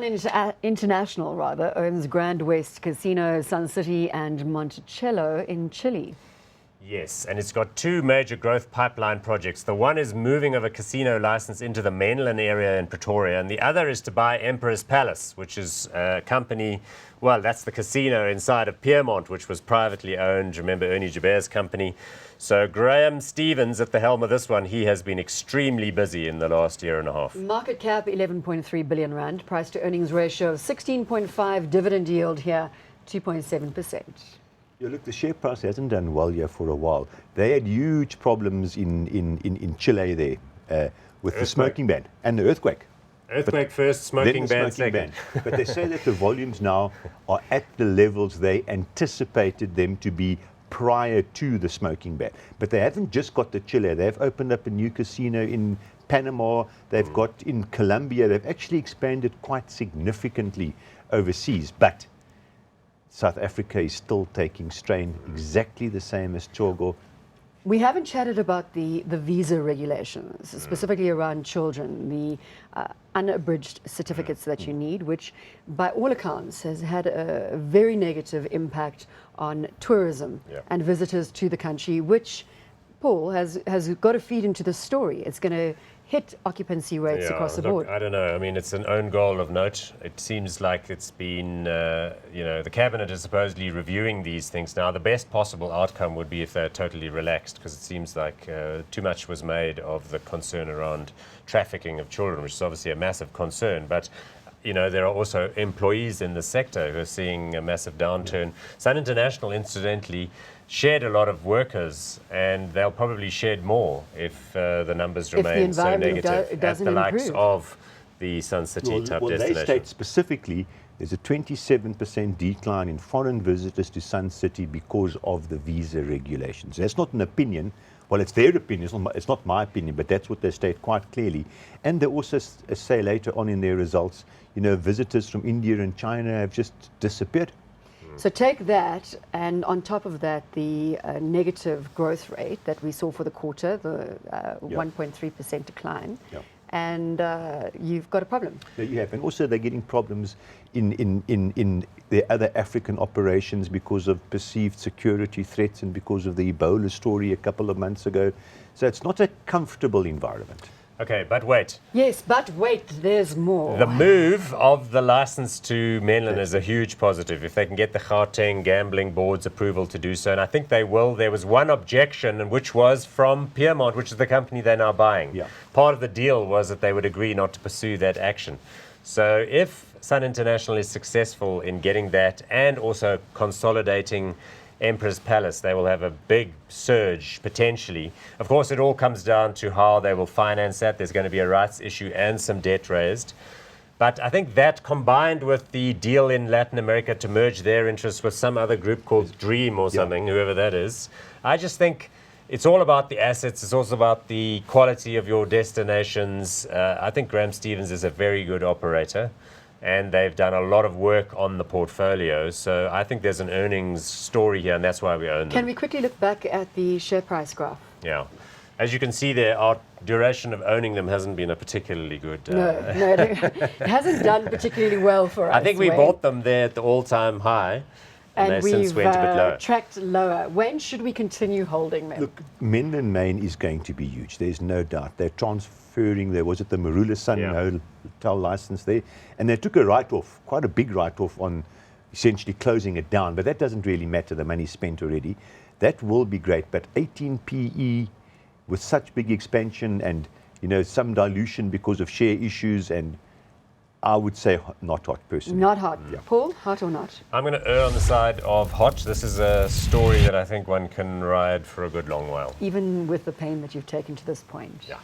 International owns Grand West Casino, Sun City and Monticello in Chile. Yes, and it's got two major growth pipeline projects. The one is moving of a casino license into the mainland area in Pretoria, and the other is to buy Emperor's Palace, which is a company, well, that's the casino inside of Peermont, which was privately owned. Remember Ernie Joubert's company? So Graham Stevens at the helm of this one, he has been extremely busy in the last year and a half. Market cap 11.3 billion rand, price to earnings ratio of 16.5, dividend yield here 2.7%. Yeah, look, the share price hasn't done well here for a while. They had huge problems in Chile there with the smoking ban and the earthquake. Earthquake first, smoking ban second. But they say that the volumes now are at the levels they anticipated them to be prior to the smoking ban. But they haven't just got the Chile. They've opened up a new casino in Panama. They've got in Colombia. They've actually expanded quite significantly overseas. But South Africa is still taking strain, exactly the same as Togo. We haven't chatted about the visa regulations, specifically around children, the unabridged certificates that you need, which by all accounts has had a very negative impact on tourism and visitors to the country, which, Paul, has got to feed into the story. It's going to hit occupancy rates across the board. I don't know. I mean, it's an own goal of note. It seems like it's been, the cabinet is supposedly reviewing these things now. The best possible outcome would be if they're totally relaxed, because it seems like too much was made of the concern around trafficking of children, which is obviously a massive concern. But there are also employees in the sector who are seeing a massive downturn. Sun International, incidentally, shared a lot of workers, and they'll probably shed more if the numbers remain so negative at the likes of the Sun City type destination. They state specifically there's a 27% decline in foreign visitors to Sun City because of the visa regulations. That's not an opinion. Well, it's their opinion. It's not my opinion, but that's what they state quite clearly. And they also say later on in their results, visitors from India and China have just disappeared. So take that, and on top of that, the negative growth rate that we saw for the quarter, the 1.3% decline, and you've got a problem. Yeah, you have. And also they're getting problems in their other African operations because of perceived security threats and because of the Ebola story a couple of months ago. So it's not a comfortable environment. Okay, but wait. Yes, but wait, there's more. The move of the license to mainland is a huge positive. If they can get the Gauteng gambling board's approval to do so, and I think they will. There was one objection, which was from Peermont, which is the company they're now buying. Yeah. Part of the deal was that they would agree not to pursue that action. So if Sun International is successful in getting that and also consolidating Emperor's Palace, they will have a big surge potentially. Of course, it all comes down to how they will finance that. There's going to be a rights issue and some debt raised. But I think that combined with the deal in Latin America to merge their interests with some other group called Dream or something, whoever that is, I just think it's all about the assets. It's also about the quality of your destinations. I think Graham Stevens is a very good operator, and they've done a lot of work on the portfolio. So I think there's an earnings story here, and that's why we own them. Can we quickly look back at the share price graph? Yeah. As you can see there, our duration of owning them hasn't been a particularly good... No, it hasn't done particularly well for us. I think we bought them there at the all-time high, and they since went a bit lower. Tracked lower. When should we continue holding them? Look, Menlyn Main is going to be huge. There's no doubt. They're transferring, there was it the Marula Sun hotel license there, and they took a write-off, quite a big write-off on essentially closing it down, but that doesn't really matter. The money's spent already. That will be great, but 18 PE with such big expansion and some dilution because of share issues, and I would say not hot personally. Not hot. Paul, hot or not? I'm going to err on the side of hot. This is a story that I think one can ride for a good long while. Even with the pain that you've taken to this point. Yeah.